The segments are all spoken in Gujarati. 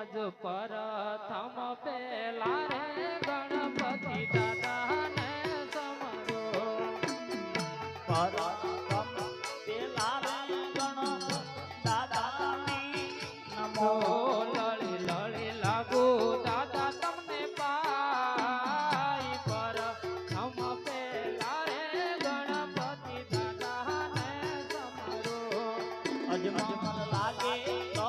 પ્રથમ પેલા રે ગણપતિ દાદા ને સમરો પરમ પેલા રે ગણપતિ દાદા ની નમો લળી લળી લાગુ દાદા તમને પાઈ પ્રથમ પેલા રે ગણપતિ દાદા ને સમરો અજમલ લાગે તો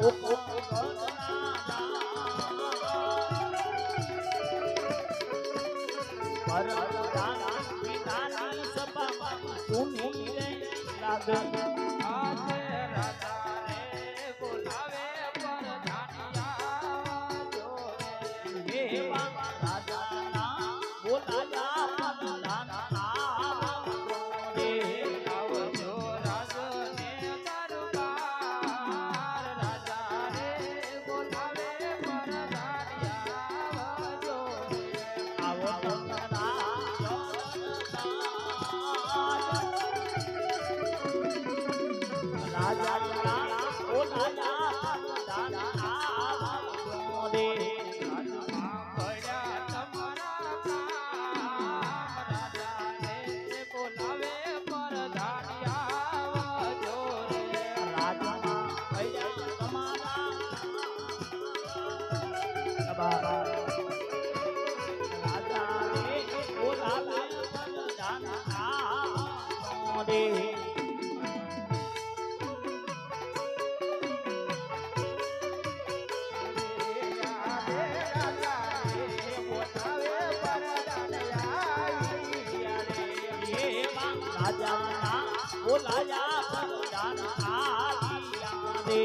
oh, oh, oh. રાજ આજે રાજા રે બોલાવે પરધાનિયા જોરે એવા રાજાના બોલાયા પરધાના રે આવજો રાજને દરબાર રાજા રે બોલાવે પરધાનિયા જોરે આવો તમરા રાજા બોલાયા પરધાના રે રાજમાં પડ્યા તમારા કામ રાજા રે બોલાવે પરધાનિયા જોરે રાજમાં ભૈયા તમારા રાજા રે બોલાવે પરધાના રે રાજાના બોલાયા પરધાના રે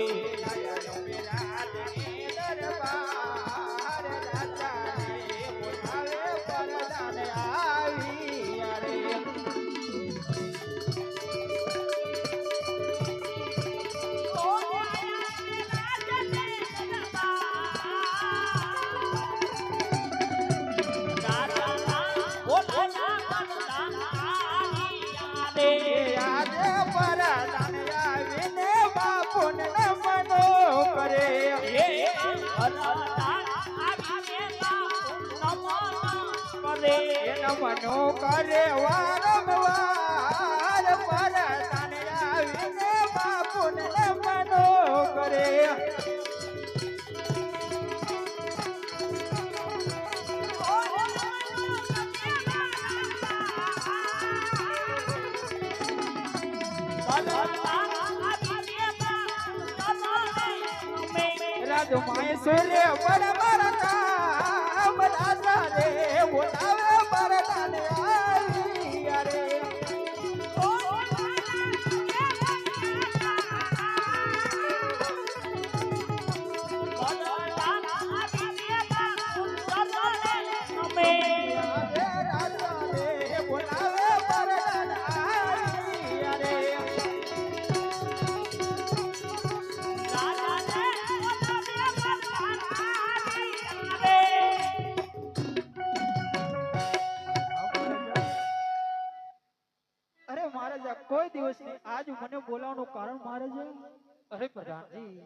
મનો કરે વારંવાર પરધાન આવીને બાપુને મનો કરે રાજમાય સૂર્ય બરાબર કામ રાજા રે બોલાવે પરધાન આવી રે કોઈ દિવસ નહીં આજ મને બોલાવવાનું કારણ મહારાજ અરે પ્રધાનજી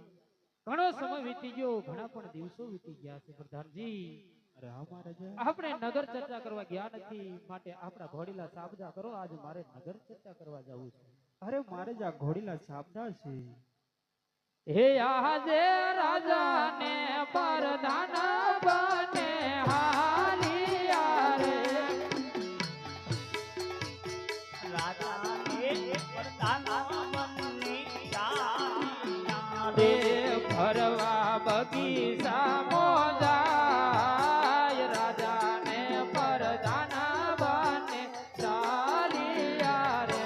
ઘણો સમય વીતી ગયો ઘણા પણ દિવસો વીતી ગયા છે પ્રધાનજી અરે હા મહારાજ આપણે નગર ચર્ચા કરવા ગયા નથી માટે આપણા ઘોડીલા સાબદા કરો આજ મારે નગર ચર્ચા કરવા જવું છે અરે મારે જ આ ઘોડીલા સાબદા છે હે આજે રાજાને પરધાન બને હાલિયા રે ભરવા બગીચા મોજાય રાજાને પરધાન બને ચાલિયા રે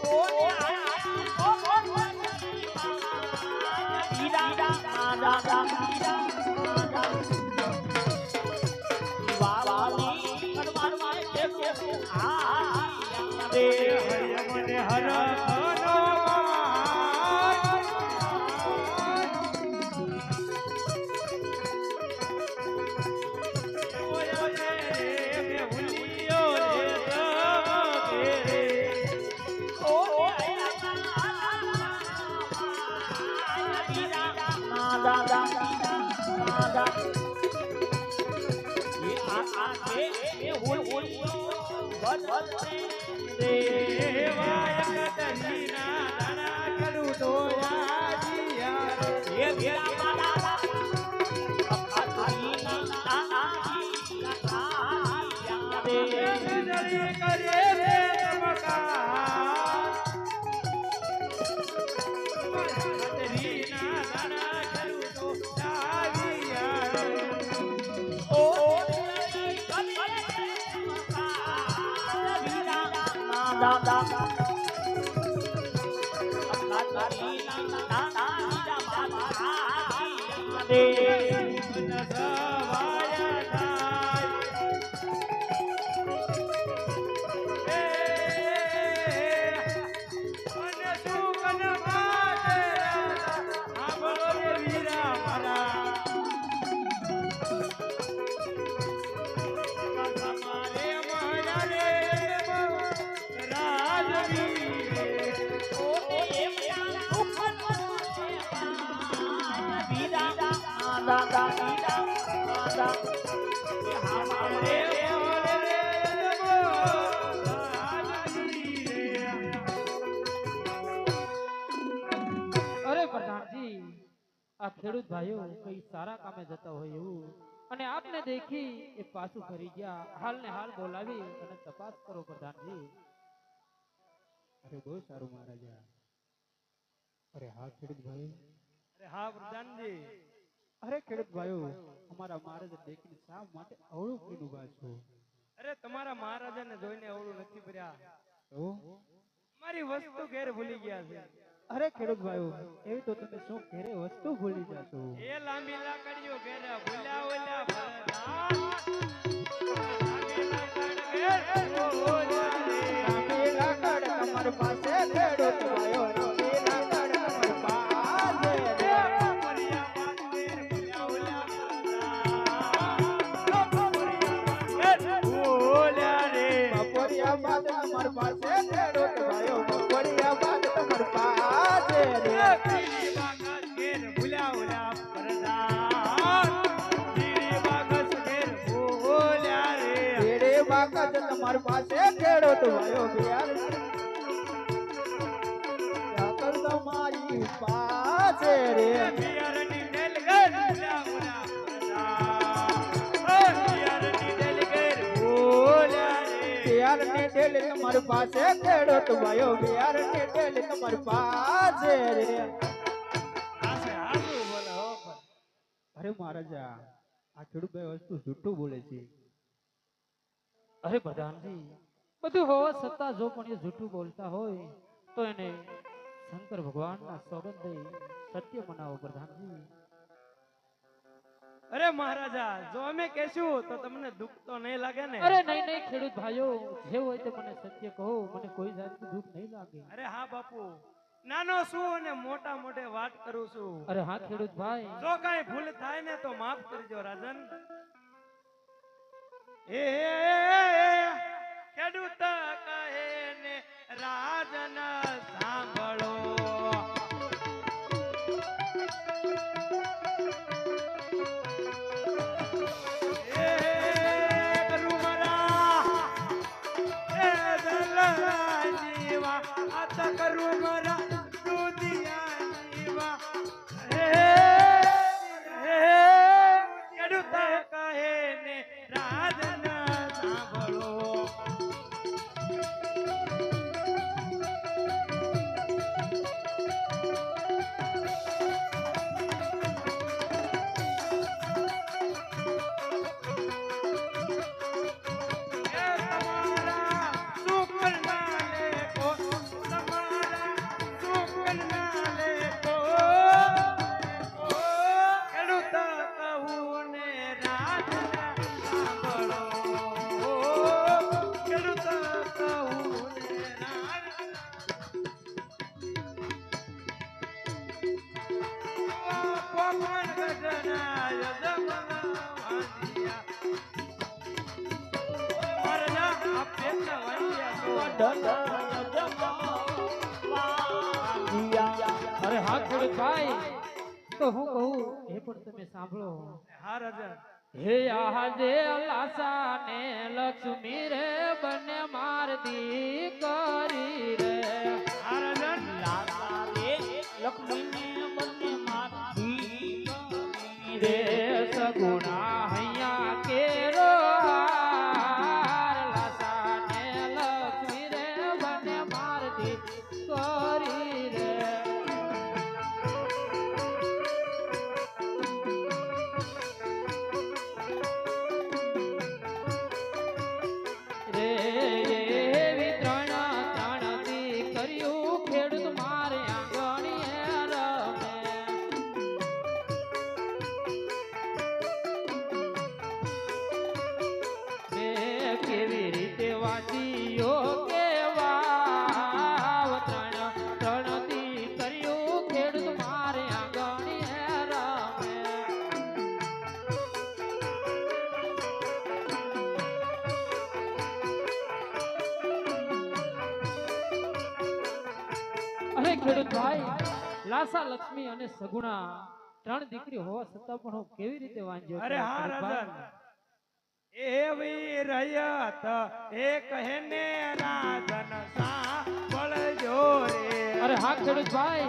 Oh, રે મને હરખનો માન. ઓય રે ભૂલ્યો રે તમે રે. ઓ દાદા દાદા એ આ કે એ હોલિયો બદલે રે દેવાય કદલીના દાણા કરું તો યાદિયા રે. એ ભેળા મારા અખાતીના નાના રે જડી કરે રે ચમકાર. કદલીના દાણા કરું તો યાદિયા રે. ઓ દાદા અખાતીના નાના રે મન સવાયા થાય. મને સુખ ન પાડે આંબળો રે વીરા મારા. તમારે માયા રે રાજવીર. રે મોરે રે જગો રાજવીર. અરે પ્રધાનજી, આ ખેડૂત ભાઈઓ કઈ સારા કામે જતા હોય એવું અને આપને દેખી એ પાછું ફરી ગયા. હાલ ને હાલ બોલાવી અને તપાસ કરો પ્રધાનજી. અરે બહુ સારું મહારાજા. અરે હા ખેડૂત ભાઈ. અરે હા પ્રધાનજી. અરે ખેડૂત ભાઈઓ, અમારા મહારાજ દેખીને શા માટે અવળું પીનું ઉભા છો? અરે તમારા મહારાજાને જોઈને અવળું નથી ભર્યા. તો મારી વસ્તુ ઘેર ભૂલી ગયા છે. અરે ખેડૂત ભાઈઓ, એવી તો તમે શું ઘેરે વસ્તુ ભૂલી જશો? એ લાંબી લાકડીઓ ઘેરે ભૂલ્યા ઓલ્યા ભરતા. લાંબી લાકડ ઘેર ઓલ્યા રે. લાંબી લાકડ તમાર પાસે ખેડૂત ભાઈઓ. લાંબી લાકડ તમાર પાસે રે. પરિયા બાદ ઘેર ભૂલ્યા ઓલ્યા ભરતા. ઓલ્યા રે. પરિયા બાદ તમાર પાસે ખેડૂત ભાઈઓ. પરિયા બાદ તમાર પાસે રે. પીળી બાગસ ઘેર ભૂલ્યા ઓલ્યા ભરતા. પીળી બાગસ ઘેર ભૂલ્યા રે. પીળી બાગસ તમાર પાસે ખેડૂત ભાઈઓ. બિયાર તમારી પાસે રે. બિયારની ડેલ ઘેર ભૂલ્યા ઓલ્યા ભરતા. બિયારની ડેલ ઘેર ભૂલ્યા રે. બિયારની ડેલ તમારી પાસે ખેડૂત ભાઈઓ. બિયારની ડેલ તમારી પાસે રે. અરે મહારાજા, આ ખેડૂત ભાઈ વસ્તુ જૂઠું બોલે છે. અરે પ્રધાનજી, બધું હોવા છતાં જો પણ એ જૂઠું બોલતા હોય તો એને શંકર ભગવાનના સોગંદ દઈ સત્ય મનાવો પ્રધાનજી. અરે મહારાજા, જો અમે કહેશું તો તમને દુઃખ તો નહીં લાગે ને? અરે નહીં નહીં ખેડૂત ભાઈઓ, જે હોય તે મને સત્ય કહો, મને કોઈ જાતનું દુઃખ નહીં લાગે. અરે હા બાપુ, નાનો છું અને મોટા મોટે વાત કરું છું. અરે હા ખેડૂત ભાઈ. જો કાંઈ ભૂલ થાય ને તો માફ કરજો રાજન. એ ખેડૂત કહે ને રાજન સાંભળો. એ કરુમરા એ દલાજીવા આ તો કરુમરા દુધિયાજીવા. ખેડૂત કહે ને રાજન સાંભળો. એ તમારા સુખના લેખો, તમારા અરે હા ખેડૂત ભાઈ તો હું કહું એ પણ તમે સાંભળો હા રાજા હે આજે લાસા ને લક્ષ્મી રે બંને માર દીકરી રે હા રાજા રે સગુણા હૈયા કેરો હાર લાસા ને લક્ષ્મી રે બંને માર દીકરી રે રે એવી ત્રણ થી કર્યું ખેડૂત મારે આંગણીએ રમે મેં કેવી રીતે વાંચીયો કેવા ત્રણ થી કર્યું ખેડૂત મારે આંગણીએ રમે અરે ખેડૂત ભાઈ લાસા લક્ષ્મી અને સગુણા ત્રણ દીકરી હોવા છતાં પણ હું કેવી રીતે વાંચ્યો અરે હા રાજા એવી રયત એક હેને રાજન સાંભળજો રે અરે હા ખેડૂત ભાઈ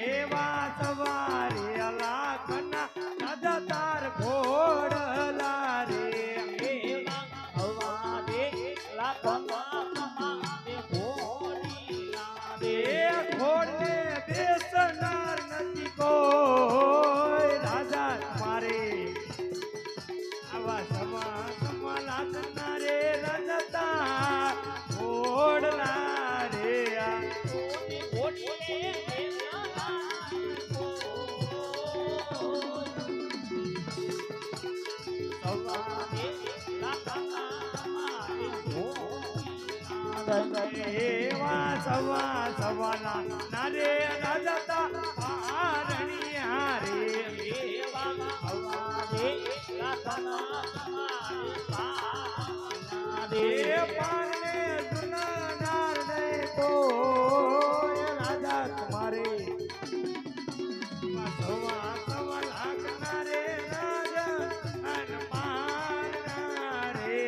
એવા સવારે લાખના રાજા તાર ઘોડલા રે ઘોડને બેસનાર નથી કોઈ રાજા મારે આવા સમા લાગના રે રજતા ઘોડલા રે એવા સવાના નારે રાજતા આરણિયા રે પાને જુના નાર દે તો રાજા તમારે સવા લાગના રે રાજા અન પારના રે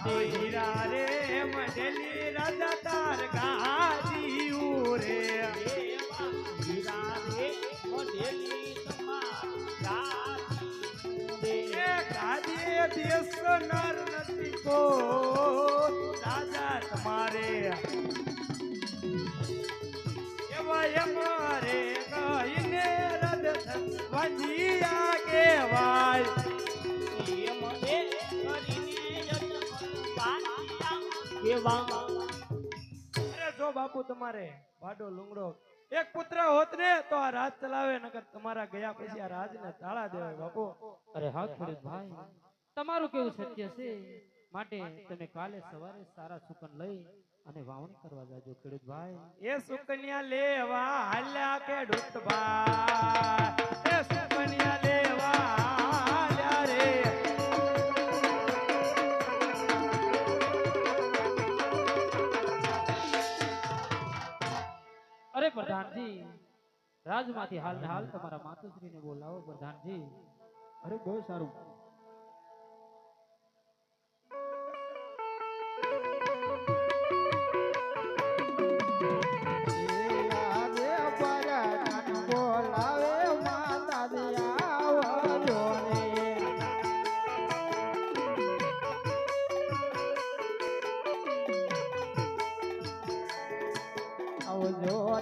હીરા રે મઢેલી રાજા તાર ગાદીયું રે ગાદીએ બેસનાર નથી કો રાજા તમારે એવા અમારે કહીને રદ વંજિયા કેવાય અરે જો બાપુ તમારે વાડો લુંગડો એક પુત્ર હોત ને તો આ રાજ ચલાવે નકર તમારા ગયા પછી આ રાજ ને તાળા દેવાય બાપુ અરે હા ખેડૂત ભાઈ તમારું કેવું સત્ય છે માટે તમે કાલે સવારે સારા સુકન લઈ અને વાવણી કરવા જાજો ખેડૂત ભાઈ એ સુકન્યા લેવા હાલ્યા ખેડૂત ભાઈ એ સુકન્યા લેવા હાલ્યા રે અરે પ્રધાનજી રાજમાંથી હાલ ને હાલ તમારા માતુશ્રીને બોલાવો પ્રધાનજી અરે બહુ સારું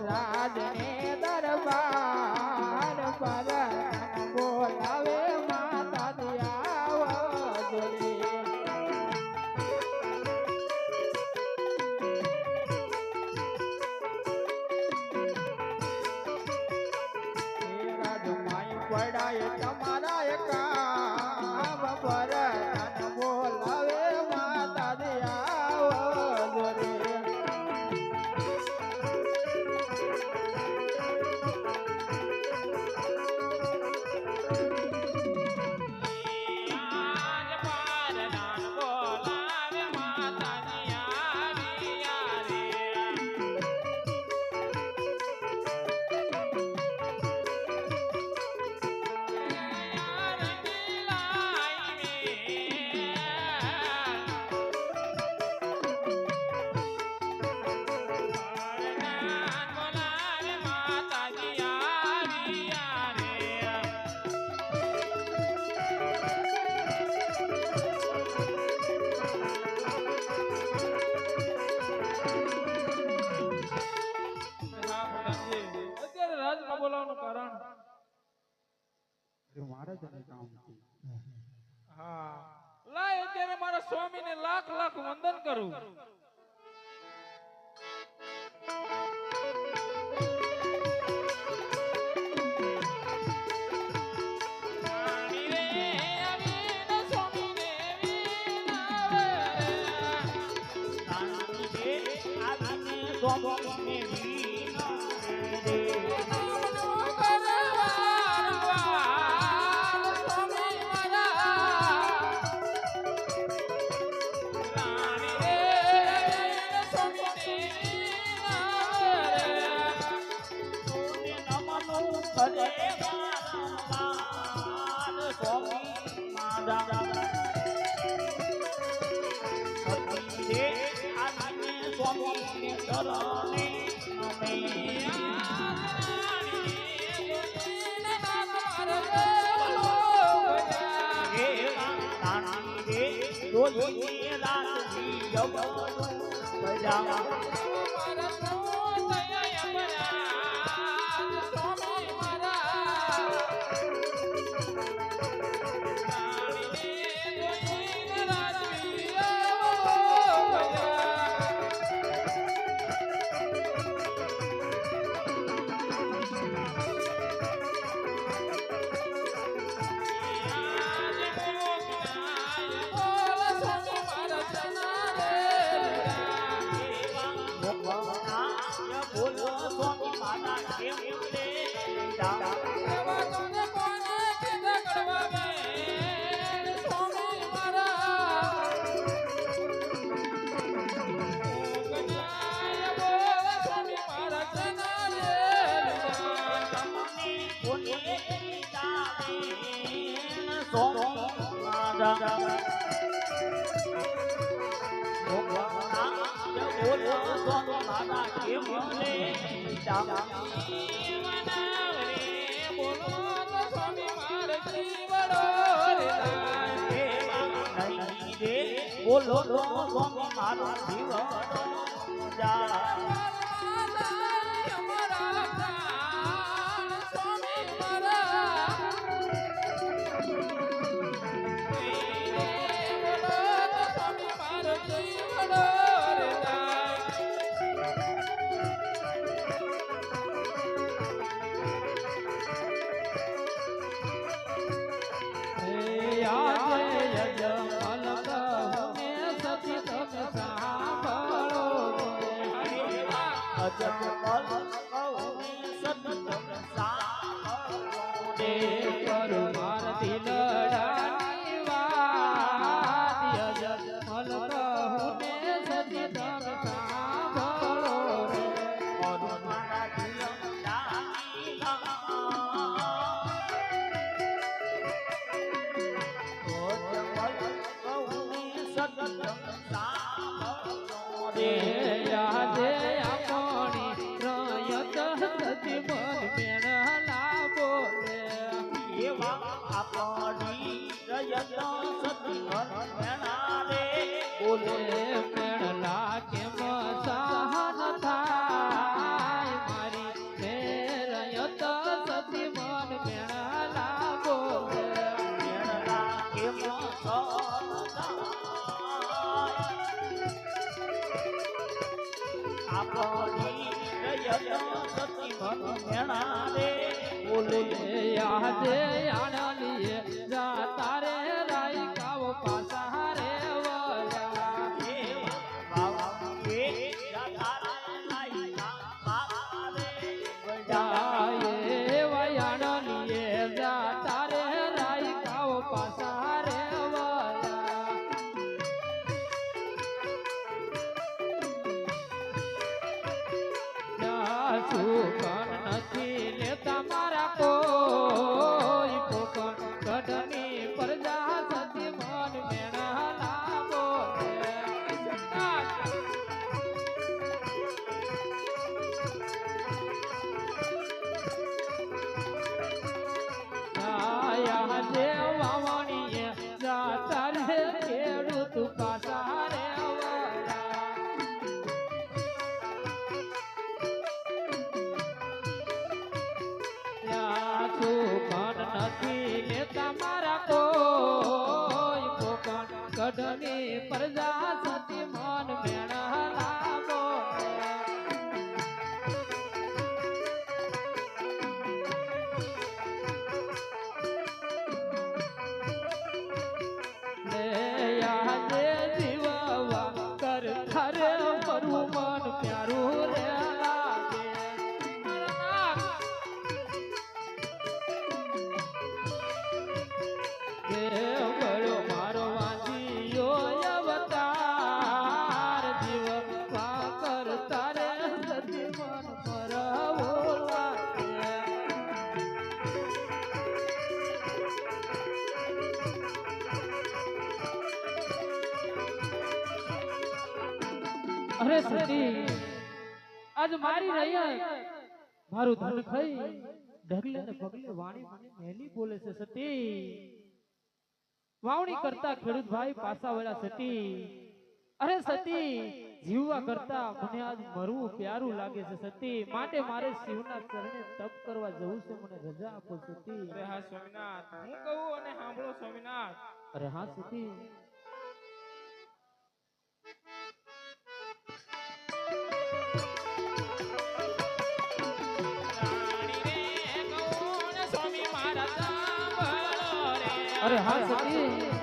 રાજને દરબાર પર બોલાવે માતા દિયાવજો રે રાજમાઈ પડાય તમારા કામ પર બોલાવે માતા દિયાવજો મહારાજાને કામ છે. હા લાય અત્યારે મારા સ્વામીને લાખ લાખ વંદન કરું. બોલો સ્વામી મારો જીવ ગઢની પ્રજા સતી મન મેણા લાગો લે યાદે જીવવા કર ખરે મરું મન પ્યારું રે લાગે કે બળો મારો વાંજીયો અવતાર જીવવા કર તારે સતી મન મરવો લાગે અરે સતી આજ મારી રહ્યા મારું ધન ખાઈ ઢગલે ને પગલે વાણી મને મેલી બોલે છે સતી વાવણી કરતા ખેડૂત ભાઈ પાછા વળ્યા સતી અરે સતી જીવવા કરતા મને આજ મરવું પ્યારું લાગે છે સતી માટે મારે શિવના ચરણે તપ કરવા જવું છે મને રજા આપો સતી અરે હા સ્વામિનાથ હું કહું અને સાંભળો સ્વામિનાથ અરે હા સતી અરે હા સતી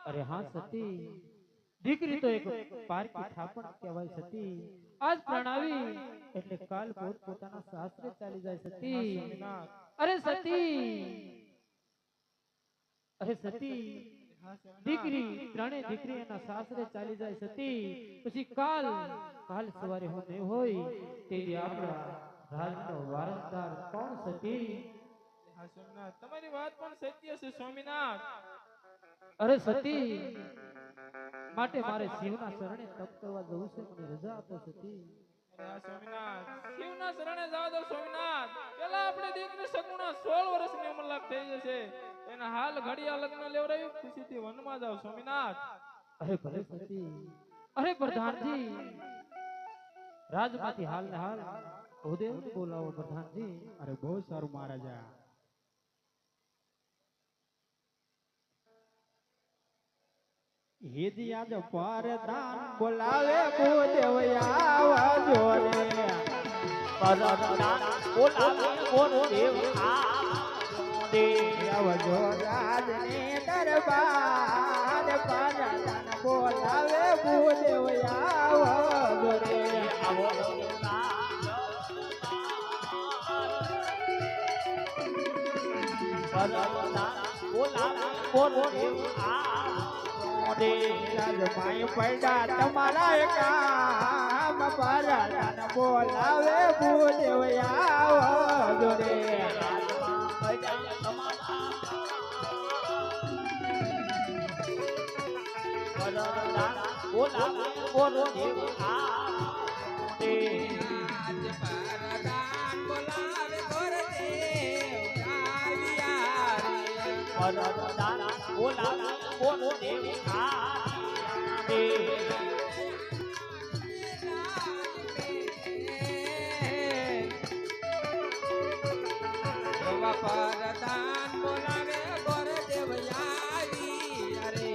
અરે હા સતી દીકરી તો એક પારકી થાપણ કહેવાય સતી આજ પ્રણાવી એટલે કાલ પોત પોતાના સાસરે ચાલી જાય સતી અરે સતી દીકરી ત્રણે દીકરી એના સાસરે ચાલી જાય સતી પછી કાલ સવારે હોને હોય તેવી આપણા રાજનો વારસદાર કોણ સતી હા સ્વામિનાથ તમારી વાત પણ સત્ય છે સ્વામિનાથ અરે સતી માટે મારે શિવના શરણે તપ કરવા જવું છે મને રજા આપો સતી અરે હા સ્વામિનાથ શિવના શરણે જાવ દો સ્વામિનાથ પેલા આપણે દીકરી સગુણા 16 વર્ષની ઉંમર લાગ થઈ જશે એના હાલ ઘડિયા લગ્ન લેવરાવી ખુશીથી વનમાં જાવ સ્વામિનાથ અરે ભલે સતી અરે પ્રધાનજી રાજમાંથી હાલ ને હાલ ભૂદેવને બોલાવો પ્રધાનજી અરે બહુ સારું મહારાજા હેજી આજ પરદાન બોલાવે ભૂદેવ આવજો રે પરદાન બોલાવે ભૂદેવ આવજો રાજને દરબાર પરદાન બોલાવે ભૂદેવ આવજો રે આવો વરદાન બોલાવે ગુરુદેવ આવો રે રાજમાઈ પડ્યા તમારા કામ પરદાન બોલાવે ભૂદેવ આવો રે રાજમાં પડ્યા તમારા વરદાન બોલાવે ગુરુદેવ આવો રે વરદાન બોલાવે ગુરુદેવ આવો રે પરદાન બોલાવે ગુરુદેવ આવી અરે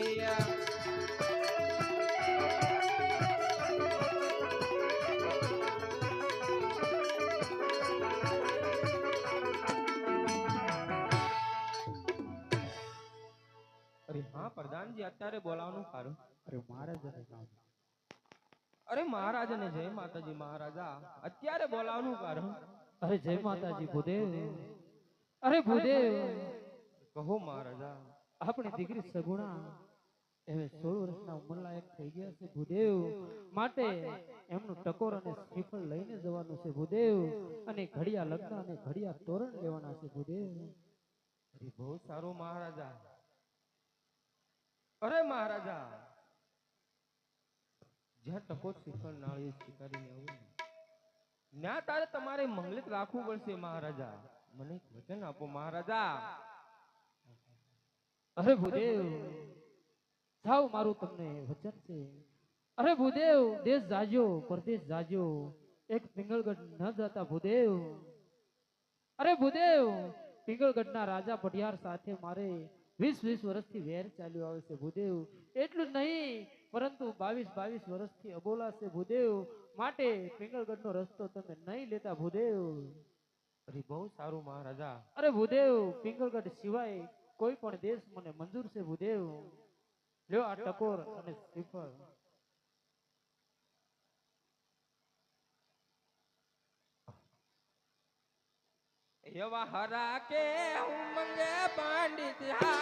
અરે હા પ્રધાનજી અત્યારે બોલાવવાનું કારણ અરે મહારાજાને કામ અરે મહારાજ અને જય માતાજી મહારાજા અત્યારે બોલાવવાનું કારણ અરે જય માતાજી ભૂદેવ અરે ભૂદેવ કહો મહારાજા આપણી દીકરી સગુણા હવે 16 વર્ષના ઉંમરલાયક થઈ ગયા છે ભૂદેવ માટે એમનું ટકોર અને શ્રીફળ લઈને જવાનું છે ભૂદેવ અને ઘડિયા લગ્ન અને ઘડિયા તોરણ લેવાના છે ભૂદેવ અરે બહુ સારું મહારાજા અરે મહારાજા જ્યાં ટકોર શ્રીફળ નાળિયેર સ્વીકારીને આવું ત્યાં તારે તમારે મંગલિત રાખવું પડશે મહારાજા મને એક વચન આપો મહારાજા અરે ભૂદેવ સાવ મારું તમને વચન છે અરે ભૂદેવ દેશ જાજો પરદેશ જાજો એક પિંગળગઢ ન જતા ભૂદેવ અરે ભૂદેવ પિંગળગઢના રાજા પટિયાર સાથે મારે 20 વર્ષથી વેર ચાલ્યો આવે છે ભૂદેવ એટલું જ નહીં પરંતુ 22 વર્ષથી અબોલા છે ભૂદેવ માટે પિંગળગઢનો રસ્તો તમે નહીં લેતા ભૂદેવ અરે બહુ સારું મહારાજા અરે ભૂદેવ પિંગળગઢ સિવાય કોઈ પણ દેશ મને મંજૂર છે ભૂદેવ લ્યો આ ટકોર અને શ્રીફળ એવા હરા કે ઉમંગે પંડિત હા